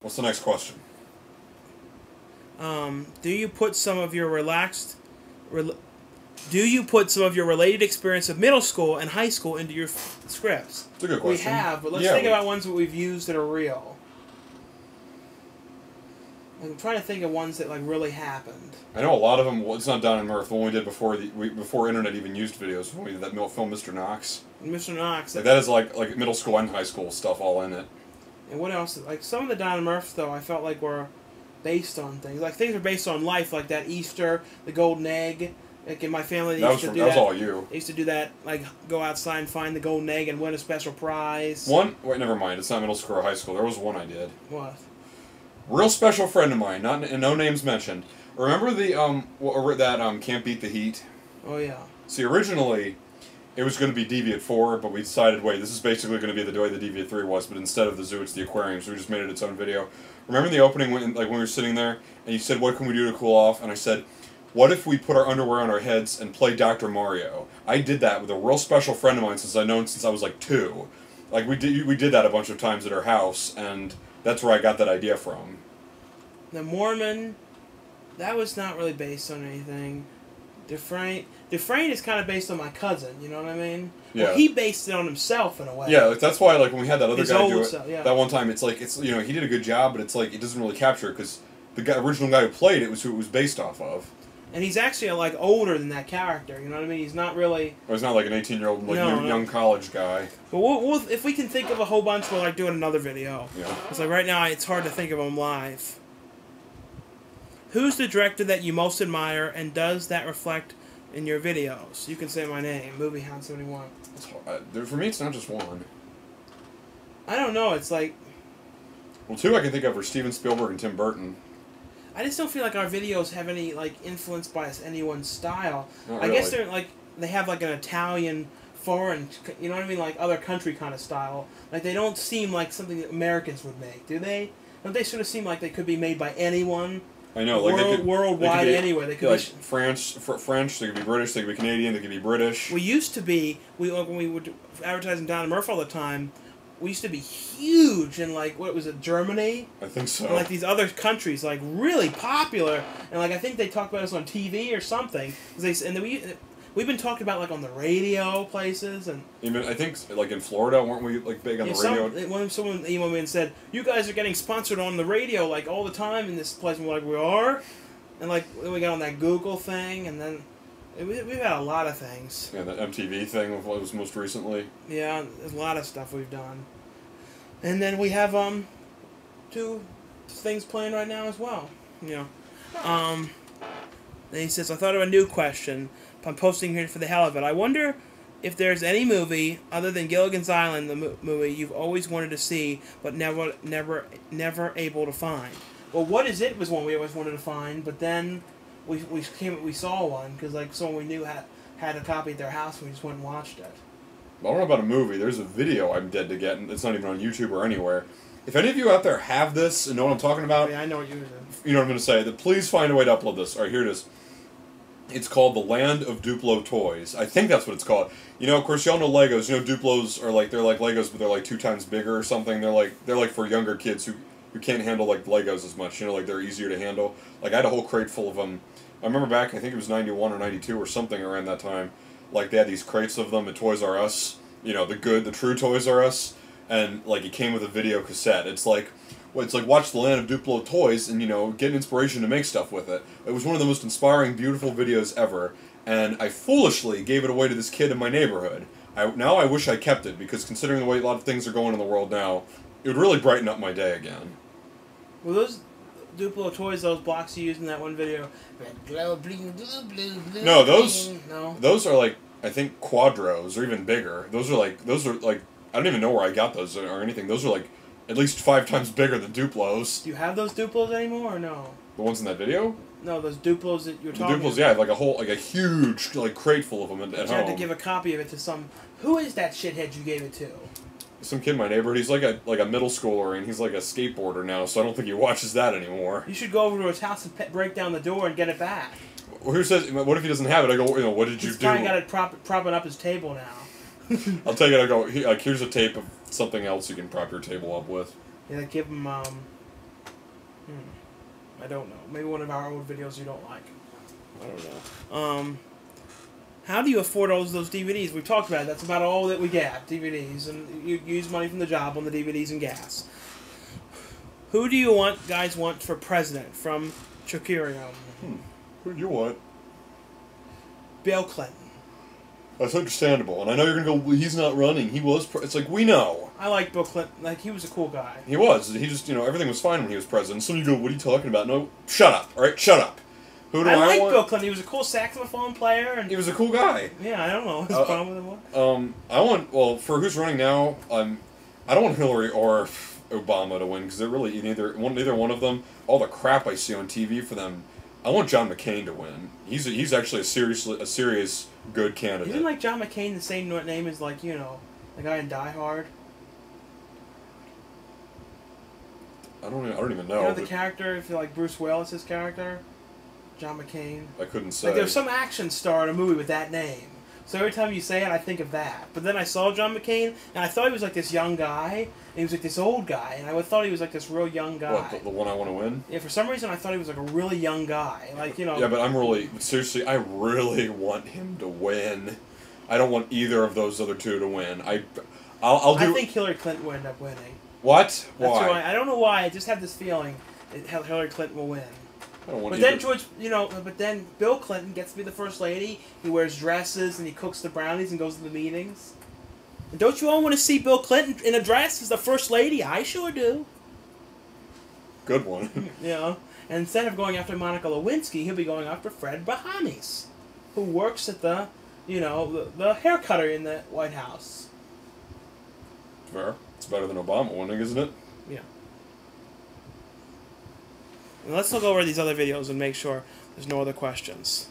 What's the next question? Do you put some of your related experience of middle school and high school into your scripts? It's a good question. We have, but let's think about ones that we've used that are real. I'm trying to think of ones that like really happened. I know a lot of them. Well, it's not Don and Murph. The one we did before internet even used videos. When we did that film, Mr. Knox. Mr. Knox. Like that is like middle school and high school stuff all in it. And what else? Like some of the Don and Murphs though, I felt like were based on things. Like things are based on life, like that Easter, the golden egg. Like in my family, they used to do that. That was all you. They used to do that, like go outside and find the golden egg and win a special prize. Wait, never mind. It's not middle school or high school. There was one I did. What? Real special friend of mine, no names mentioned. Remember that Can't Beat the Heat? Oh yeah. See, originally, it was going to be Deviant 4, but we decided, wait, this is basically going to be the way the Deviant 3 was, but instead of the zoo, it's the aquarium, so we just made it its own video. Remember in the opening when we were sitting there, and you said, what can we do to cool off? And I said, what if we put our underwear on our heads and play Dr. Mario? I did that with a real special friend of mine since I've known since I was like 2. Like, we did that a bunch of times at our house, and that's where I got that idea from. The Mormon, that was not really based on anything. Dufresne is kind of based on my cousin, you know what I mean? Yeah. Well, he based it on himself in a way. Yeah, like, that's why like when we had that other guy do it, yeah. that one time, it's you know, he did a good job, but it's like it doesn't really capture it because the original guy who played it was who it was based off of. And he's actually like older than that character, you know what I mean? He's not really. Or he's not like an 18-year-old young college guy. But we'll if we can think of a whole bunch, we'll like do another video. Yeah. It's like right now it's hard to think of them live. Who's the director that you most admire, and does that reflect in your videos? You can say my name, MovieHound71. For me, it's not just one. I don't know. It's like. Well, 2 I can think of are Steven Spielberg and Tim Burton. I just don't feel like our videos have any like influence by anyone's style. Not I really. guess they're like they have like an Italian, foreign, you know what I mean, like other country kind of style. Like they don't seem like something that Americans would make, do they? Don't they sort of seem like they could be made by anyone? I know, like worldwide anywhere. They could like be French. They could be British. They could be Canadian. They could be British. We used to be when we were advertising Don and Murph all the time. We used to be huge in like what was it, Germany? I think so. And like these other countries, like really popular, and like I think they talked about us on TV or something. We've been talked about like on the radio places and even I think like in Florida, weren't we like big on the radio? When someone emailed me and said, "You guys are getting sponsored on the radio like all the time in this place," and we're like, "We are," and like we got on that Google thing, and then we've had a lot of things. Yeah, that MTV thing was most recently. Yeah, there's a lot of stuff we've done, and then we have 2 things playing right now as well. You know, then he says, "I thought of a new question. I'm posting here for the hell of it. I wonder if there's any movie other than Gilligan's Island, the movie you've always wanted to see but never able to find." Well, What Is It was one we always wanted to find, but then we saw one because like someone we knew had a copy at their house and we just went and watched it. I don't know about a movie. There's a video I'm dead to get, and it's not even on YouTube or anywhere. If any of you out there have this and know what I'm talking about, Yeah, I know what you're doing. you know what I'm going to say, then please find a way to upload this. All right, here it is. It's called The Land of Duplo Toys. I think that's what it's called. You know, of course, y'all know Legos. You know, Duplos are like, they're like Legos, but they're like 2 times bigger or something. They're like for younger kids who can't handle like Legos as much. You know, like they're easier to handle. Like I had a whole crate full of them. I remember back, I think it was 91 or 92 or something around that time. Like they had these crates of them at Toys R Us. You know, the true Toys R Us. And like it came with a video cassette. It's like watch The Land of Duplo Toys and, you know, get inspiration to make stuff with it. It was one of the most inspiring, beautiful videos ever, and I foolishly gave it away to this kid in my neighborhood. Now I wish I kept it, because considering the way a lot of things are going in the world now, it would really brighten up my day again. Well, those Duplo Toys, those blocks you used in that one video... No, those are like, I think, Quadros, or even bigger. Those are like, I don't even know where I got those or anything. Those are like at least 5 times bigger than Duplos. Do you have those Duplos anymore or no? The ones in that video? No, those Duplos that you're talking about. The Duplos, yeah, I have like a huge crate full of them at home. You had to give a copy of it to some... Who is that shithead you gave it to? Some kid in my neighborhood. He's like a middle schooler, and he's like a skateboarder now, so I don't think he watches that anymore. You should go over to his house and break down the door and get it back. Well, who says... What if he doesn't have it? I go, you know, what did you do? He's probably got it propping up his table now. I'll take it. I go, here's a tape of something else you can prop your table up with. Yeah, give him, I don't know. Maybe one of our old videos you don't like. I don't know. How do you afford all those DVDs? We've talked about it. That's about all that we get, DVDs. And you use money from the job on the DVDs and gas. Who do you guys want for president from Chukurio? Who do you want? Bill Clinton. That's understandable. And I know you're going to go, well, he's not running. He was... It's like, we know. I like Bill Clinton. Like, he was a cool guy. He was. He just, everything was fine when he was president. So you go, what are you talking about? No, shut up. All right, shut up. Who do I like want? Bill Clinton. He was a cool saxophone player. And he was a cool guy. Yeah, I don't know what his problem with him was. I want... Well, for who's running now, I don't want Hillary or Obama to win, because they're really neither one of them. All the crap I see on TV for them, I want John McCain to win. He's actually a serious good candidate. Isn't like John McCain the same name as like the guy in Die Hard? I don't even know. You know the character, if you like Bruce Willis's character, John McCain. I couldn't say. Like there's some action star in a movie with that name. So every time you say it, I think of that. But then I saw John McCain, and I thought he was like this young guy, and he was like this old guy, and I thought he was like this real young guy. What, the one I want to win? Yeah, for some reason I thought he was like a really young guy. Like, Yeah, but seriously, I really want him to win. I don't want either of those other two to win. I think Hillary Clinton will end up winning. What? Why? Why? I don't know why. I just have this feeling that Hillary Clinton will win. I don't want But then Bill Clinton gets to be the first lady. He wears dresses and he cooks the brownies and goes to the meetings. And don't you all want to see Bill Clinton in a dress as the first lady? I sure do. Good one. And instead of going after Monica Lewinsky, he'll be going after Fred Bahamis, who works at the hair cutter in the White House. Fair. It's better than Obama winning, isn't it? Yeah. And let's look over these other videos and make sure there's no other questions.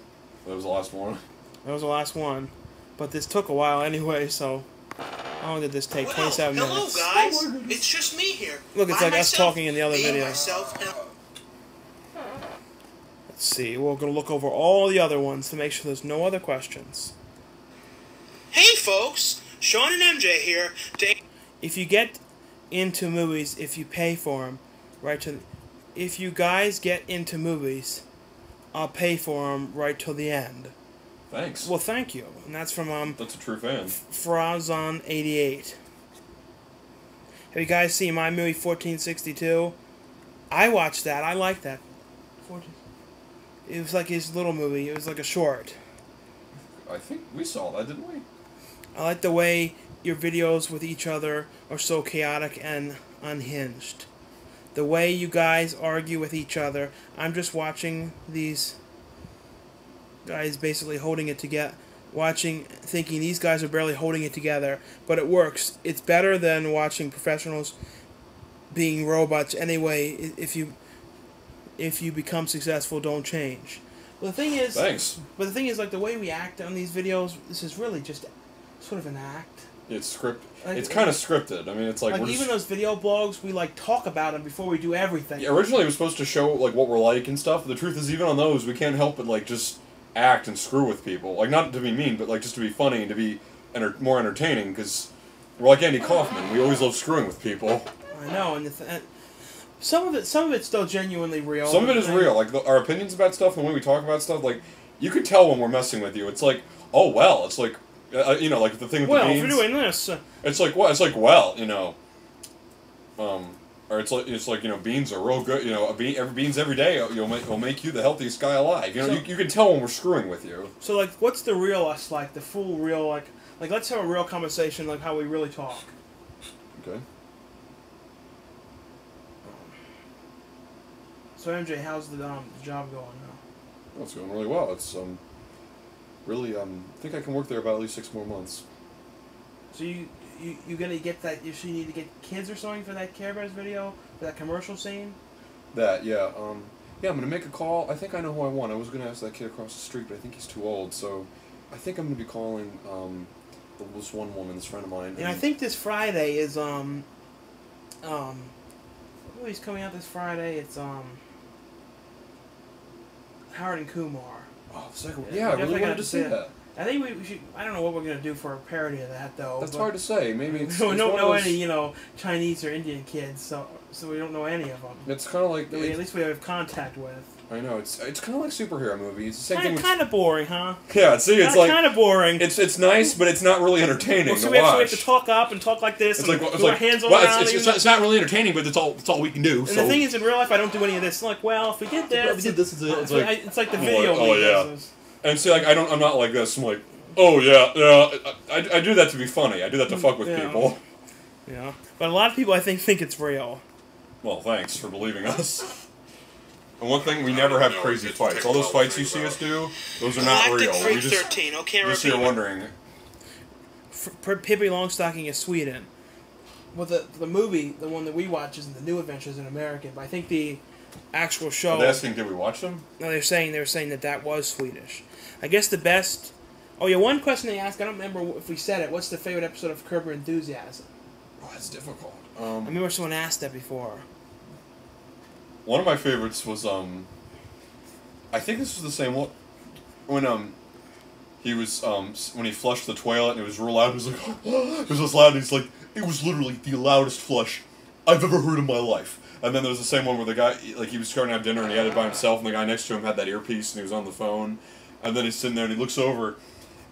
That was the last one? That was the last one. But this took a while anyway, so... How long did this take? 27 minutes. Hello, guys. It's just me here. Look, it's like us talking in the other video. Let's see. We're going to look over all the other ones to make sure there's no other questions. Hey, folks. Shawn and M.J. here. If you get into movies, if you pay for them, if you guys get into movies, I'll pay for them right till the end. Thanks. Well, thank you. And that's from That's a true fan. Frazon88. Have you guys seen my movie 1462? I watched that. I liked that. It was like his little movie. It was like a short. I think we saw that, didn't we? I like the way your videos with each other are so chaotic and unhinged. The way you guys argue with each other. I'm just watching these guys basically holding it together. Thinking these guys are barely holding it together. But it works. It's better than watching professionals being robots. Anyway, if you become successful, don't change. Well, the thing is... Thanks. But the thing is, like, the way we act on these videos, this is really just sort of an act. It's it's kind of scripted. I mean, it's like even those video blogs, we like talk about them before we do everything. Yeah, originally it was supposed to show like what we're like and stuff. But the truth is, even on those, we can't help but like just act and screw with people. Like not to be mean, but like just to be funny and to be more entertaining. Because we're like Andy Kaufman. We always love screwing with people. I know, and some of it's still genuinely real. Some of it is real. Like our opinions about stuff and the way we talk about stuff. Like you could tell when we're messing with you. It's like, oh well. It's like. Like the thing with the beans. Well, if you're doing this... It's like, well, or it's like, beans are real good, beans every day will make you the healthiest guy alive. You can tell when we're screwing with you. So, like, what's the real us like? The full real, like let's have a real conversation, like how we really talk. Okay. So, MJ, how's the job going now? Well, it's going really well. It's, really, I think I can work there about at least 6 more months. So you gonna get that? You need to get kids or something for that Care Bears video, for that commercial scene. That I'm gonna make a call. I think I know who I want. I was gonna ask that kid across the street, but I think he's too old. So I think I'm gonna be calling this one woman, this friend of mine. And I think this Friday is what movie's coming out this Friday? It's Howard and Kumar. Oh, the second one. Yeah, I really wanted to see that. I think we should. I don't know what we're gonna do for a parody of that though. That's hard to say. Maybe it's. We don't know any Chinese or Indian kids, so so we don't know any of them. It's kind of like That at least we have contact with. I know it's kind of like superhero movies. It's the same thing. Kind of boring, huh? Yeah, see, it's like kind of boring. It's nice, but it's not really entertaining Well, so to we watch. have to talk up and talk like this. It's and like do our hands all well, around. it's not really entertaining, but it's all we can do. And so. the thing is, in real life, I don't do any of this. It's like, well, if we did this, it's like the video. Oh yeah. business. And see, like I'm not like this. I'm like, oh yeah. I do that to be funny. I do that to fuck with people. Yeah, but a lot of people I think it's real. Well, thanks for believing us. And one thing, we never have crazy fights. All those fights you see us do, those are not real. Galactic We Freak 13. Okay, just you're wondering. Pippi Longstocking is Sweden. Well, the movie, the one that we watch, is The New Adventures in American. But I think the actual show. Are they asking, did we watch them? No, they were saying that was Swedish. I guess the best. Oh yeah, one question they asked. I don't remember if we said it. What's the favorite episode of Curb Your Enthusiasm? Oh, that's difficult. I remember someone asked that before. One of my favorites was I think this was the same one when he was when he flushed the toilet and it was real loud. He was like, it was this loud. And he's like, it was literally the loudest flush I've ever heard in my life. And then there was the same one where the guy, like, he was starting to have dinner and he had it by himself, and the guy next to him had that earpiece and he was on the phone. And then he's sitting there and he looks over,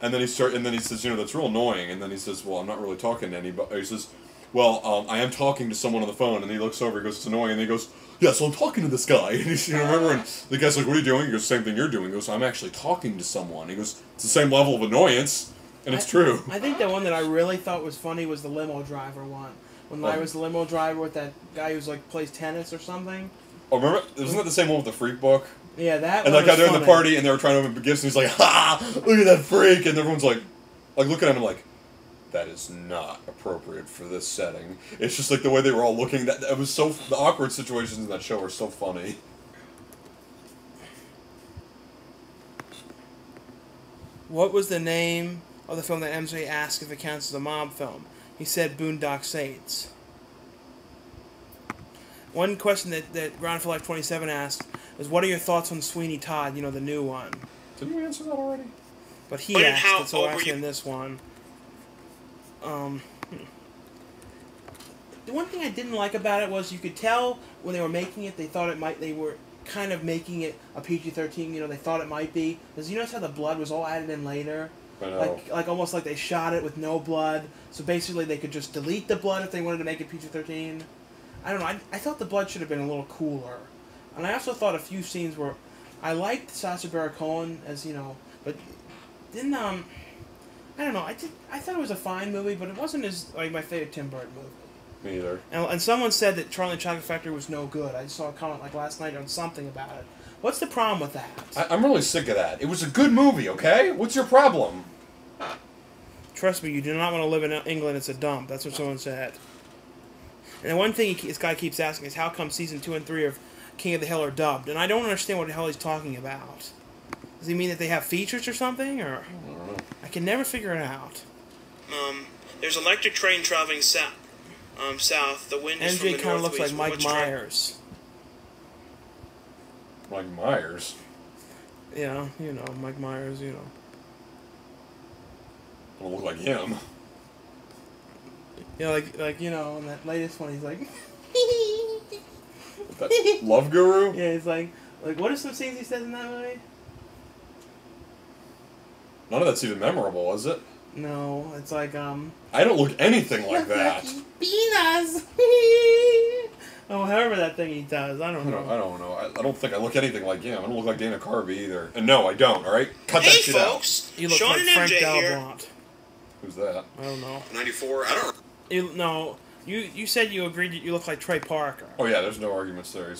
and then he says, you know, that's real annoying. And then he says, well, I'm not really talking to anybody. He says, well, I am talking to someone on the phone. And he looks over, he goes, it's annoying. And he goes, yeah, so I'm talking to this guy. And he's, you know, remember, and the guy's like, what are you doing? He goes, same thing you're doing. He goes, I'm actually talking to someone. He goes, it's the same level of annoyance, and it's true. I think the one that I really thought was funny was the limo driver one. When Larry was the limo driver with that guy who's like plays tennis or something. Oh, remember? Wasn't that the same one with the freak book? Yeah, that. And one that guy was there in funny. the party, and they were trying to open gifts, and he's like, ha! Look at that freak! And everyone's like looking at him like, that is not appropriate for this setting. It's just like the way they were all looking. That it was so. The awkward situations in that show are so funny. What was the name of the film that MJ asked if it counts as a mob film? He said Boondock Saints. One question that Ground for Life 27 asked was, what are your thoughts on Sweeney Todd, you know, the new one? Didn't we answer that already? But he asked it, so I'll ask him this one. The one thing I didn't like about it was you could tell when they were making it, they were kind of making it a PG-13, you know, they thought it might be. Because you notice how the blood was all added in later? I know. Like almost like they shot it with no blood, so basically they could just delete the blood if they wanted to make it PG-13. I don't know, I thought the blood should have been a little cooler. And I also thought a few scenes were... I liked Sacha Baron Cohen as, you know, but didn't, I don't know, I thought it was a fine movie, but it wasn't as, like, my favorite Tim Burton movie. Me either. And someone said that Charlie and the Chocolate Factory was no good. I just saw a comment, like, last night on something about it. What's the problem with that? I'm really sick of that. It was a good movie, okay? What's your problem? Trust me, you do not want to live in England. It's a dump. That's what someone said. And the one thing this guy keeps asking is, how come season 2 and 3 of King of the Hill are dubbed? And I don't understand what the hell he's talking about. Does he mean that they have features or something? Or I don't know. I can never figure it out. There's an electric train traveling south. The wind is from the MJ kind of looks like northeast. Mike Which train? Myers. Mike Myers? Yeah, you know, Mike Myers, you know. I don't look like him. Yeah, like you know, in that latest one, he's like... That Love Guru? Yeah, he's like, what are some scenes he says in that movie? None of that's even memorable, is it? No, it's like, I don't look anything like that. Peanuts! Oh, however that thing he does, I don't know. I don't know. I don't think I look anything like him. I don't look like Dana Carvey either. And no, I don't, alright? Cut that Hey shit out. folks, You look Shawn like and Frank MJ here. Dalbont. Who's that? I don't know. 94. I don't. You said you agreed that you look like Trey Parker. Oh yeah, there's no arguments there.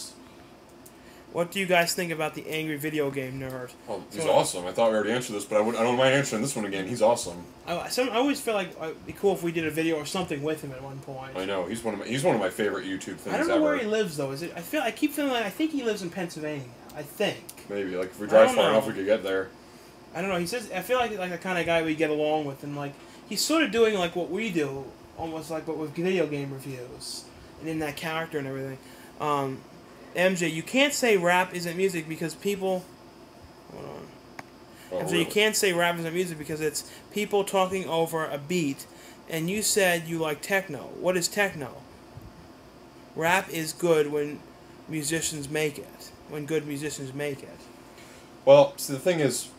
What do you guys think about the angry video game nerd? Oh, he's awesome. I thought we already answered this, but I don't mind answering this one again. He's awesome. I always feel like it'd be cool if we did a video or something with him at one point. I know he's one of my favorite YouTube things ever. I don't know where he lives though. Is it? I keep feeling like I think he lives in Pennsylvania. I think. Maybe like if we drive don't far know. enough, we could get there. I don't know. He says I feel like the kind of guy we get along with, and like he's sort of doing like what we do, almost like but with video game reviews, and in that character and everything. MJ, you can't say rap isn't music because people. Hold on. Oh, MJ, really? you can't say rap isn't music because it's people talking over a beat, and you said you like techno. What is techno? rap is good when musicians make it. When good musicians make it. Well, see, the thing is,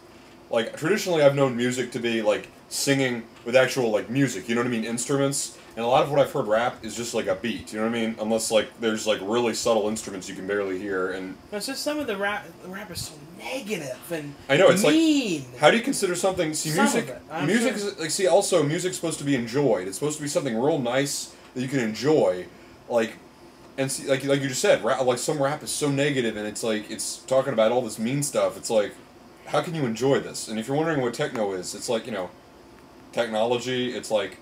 like, traditionally I've known music to be, like, singing with actual, like, music, you know what I mean, instruments, and a lot of what I've heard rap is just, like, a beat, you know what I mean, unless, like, there's, like, really subtle instruments you can barely hear, and... It's just some of the rap is so negative and I know, it's mean. like, how do you consider something, see, Some music, of it, music sure. is, like, see, also, music's supposed to be enjoyed, it's supposed to be something real nice that you can enjoy, like... And see, like you just said, rap, like some rap is so negative, and it's like it's talking about all this mean stuff. It's like, how can you enjoy this? And if you're wondering what techno is, it's like, you know, technology. It's like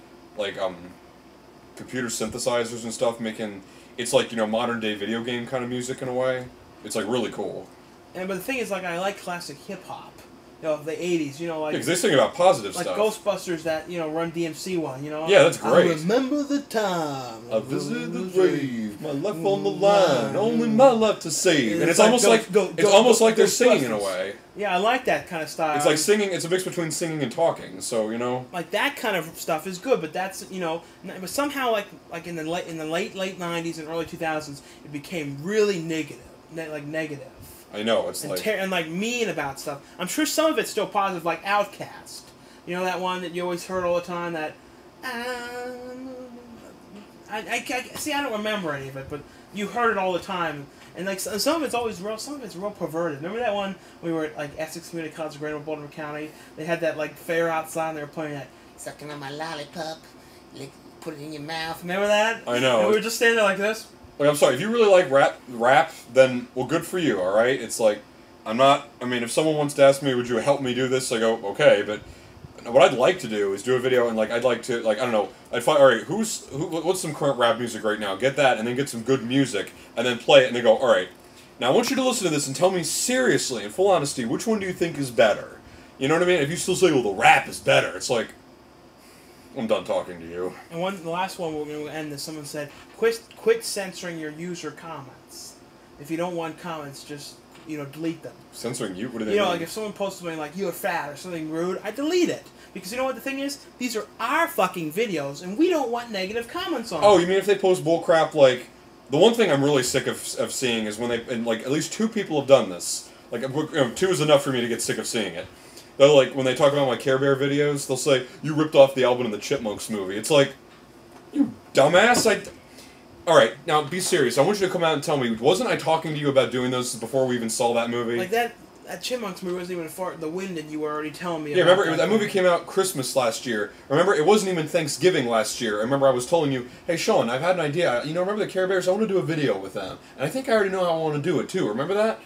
computer synthesizers and stuff making. It's like, you know, modern day video game kind of music in a way. It's like really cool. But the thing is, like, I like classic hip hop. You know, the 80s, you know, like... Because they sing about positive like stuff. Ghostbusters, that, you know, Run DMC one, you know? Yeah, that's great. I remember the time. I visited the grave, my life on the line, only my life to save. And it's almost like they're singing in a way. Yeah, I like that kind of style. It's like singing, it's a mix between singing and talking, so, you know. Like, that kind of stuff is good, but that's, you know... But somehow, like in the late 90s and early 2000s, it became really negative. Negative. I know, it's And like mean about stuff. I'm sure some of it's still positive, like Outkast. You know that one that you always heard all the time. That see, I don't remember any of it, but you heard it all the time. And like some of it's always real. Some of it's real perverted. Remember that one we were at like Essex Community College, Grand Baltimore County. They had that like fair outside, and they were playing that "Sucking on My Lollipop, put it in your mouth." Remember that? I know. And we were just standing there like this. Like, I'm sorry, if you really like rap, then, well, good for you, alright? It's like, I mean, if someone wants to ask me, would you help me do this, I go, okay, but what I'd like to do is do a video, and, like, I'd like to, like, I don't know, I'd find, alright, what's some current rap music right now? Get that, and then get some good music, and then play it, and then go, alright, now I want you to listen to this and tell me seriously, in full honesty, which one do you think is better? You know what I mean? If you still say, well, the rap is better, it's like, I'm done talking to you. And the last one we're going to end this. Someone said, "Quit censoring your user comments. If you don't want comments, just delete them." Censoring you? What do they mean? You know, like if someone posts something like "you're fat" or something rude, I delete it because you know what the thing is? These are our fucking videos, and we don't want negative comments on them. Oh, you mean if they post bullcrap? Like the one thing I'm really sick of seeing is when and like at least 2 people have done this. Like 2 is enough for me to get sick of seeing it. They're like, when they talk about my Care Bear videos, they'll say, you ripped off the Alvin and the Chipmunks movie. It's like, you dumbass. Alright, now be serious. I want you to come out and tell me, wasn't I talking to you about doing those before we even saw that movie? Like that Chipmunks movie wasn't even far the wind, and you were already telling me about remember, that movie came out Christmas last year. Remember, it wasn't even Thanksgiving last year. I remember I was telling you, hey, Shawn, I've had an idea. You know, remember the Care Bears? I want to do a video with them. And I think I already know how I want to do it, too. Remember that?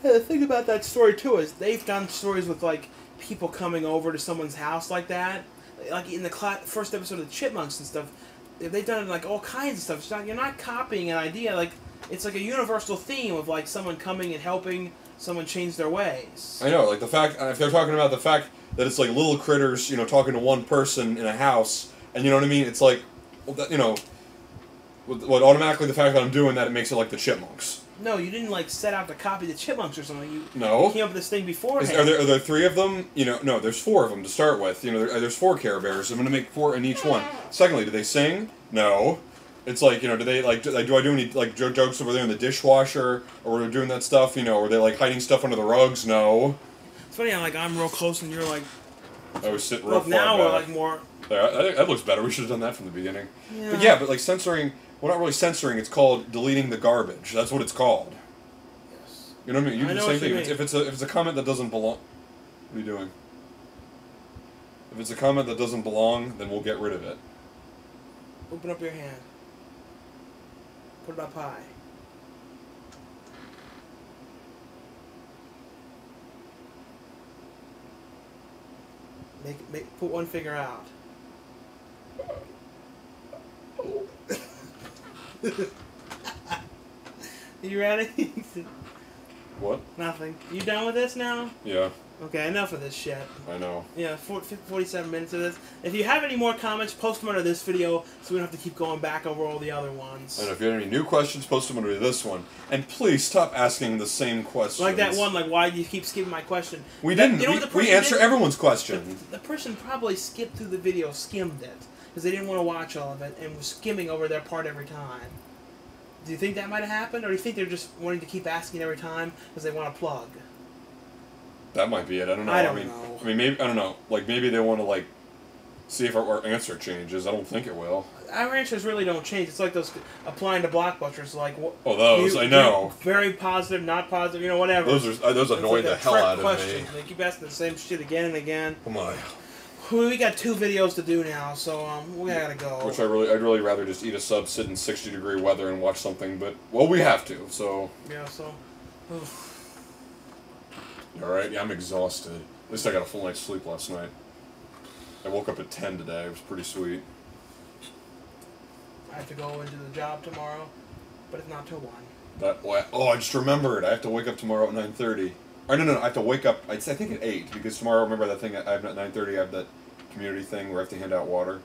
Yeah, the thing about that story, too, is they've done stories with, like, people coming over to someone's house like that, like in the first episode of the Chipmunks and stuff. They've done like all kinds of stuff. You're not copying an idea. Like it's like a universal theme of like someone coming and helping someone change their ways. I know, like the fact if they're talking about the fact that it's like little critters, talking to one person in a house, and you know what I mean. It's like, what automatically the fact that I'm doing that, it makes it like the Chipmunks. No, you didn't like set out to copy the Chipmunks or something. You came up with this thing beforehand. Are there 3 of them? No, there's 4 of them to start with. There's 4 Care Bears. I'm gonna make 4 in each one. Secondly, do they sing? No. It's like, do they like do I do any like jokes over there in the dishwasher, or we're doing that stuff? Or they like hiding stuff under the rugs? No. It's funny how like I'm real close and you're like. I was sitting real far back. Now we're like more. Yeah, I think that looks better. We should have done that from the beginning. Yeah. But like censoring. Well, not really censoring. It's called deleting the garbage. That's what it's called. Yes. You know what I mean? You do the same thing. Mean. If it's a comment that doesn't belong, what are you doing? If it's a comment that doesn't belong, then we'll get rid of it. Open up your hand. Put it up high. Put one finger out. You ready? What? Nothing. You done with this now? Yeah. Okay, enough of this shit. I know. Yeah, 47 minutes of this. If you have any more comments, post them under this video so we don't have to keep going back over all the other ones. And if you have any new questions, post them under this one. And please stop asking the same questions. Like that one, like why do you keep skipping my question? We didn't. We answer everyone's question. The person probably skipped through the video, skimmed it, because they didn't want to watch all of it, and was skimming over their part every time. Do you think that might have happened, or do you think they're just wanting to keep asking every time because they want to plug? That might be it. I don't know. I don't know. I mean, maybe I don't know. Like maybe they want to like see if our answer changes. I don't think it will. Our answers really don't change. It's like those applying to blockbusters. Like oh, those I know. Very positive, not positive. You know, whatever. Those annoy the hell out of me. They keep asking the same shit again and again. Come on. We got 2 videos to do now, so we gotta go. Which I'd really rather just eat a sub, sit in 60-degree weather, and watch something. But well, we have to. So. Yeah. So. All right. Yeah, I'm exhausted. At least I got a full night's sleep last night. I woke up at 10 today. It was pretty sweet. I have to go into the job tomorrow, but it's not till 1. I just remembered. I have to wake up tomorrow at 9:30. Or no, I have to wake up. I think at 8 because tomorrow. Remember that thing I have at 9:30. I have that community thing where I have to hand out water.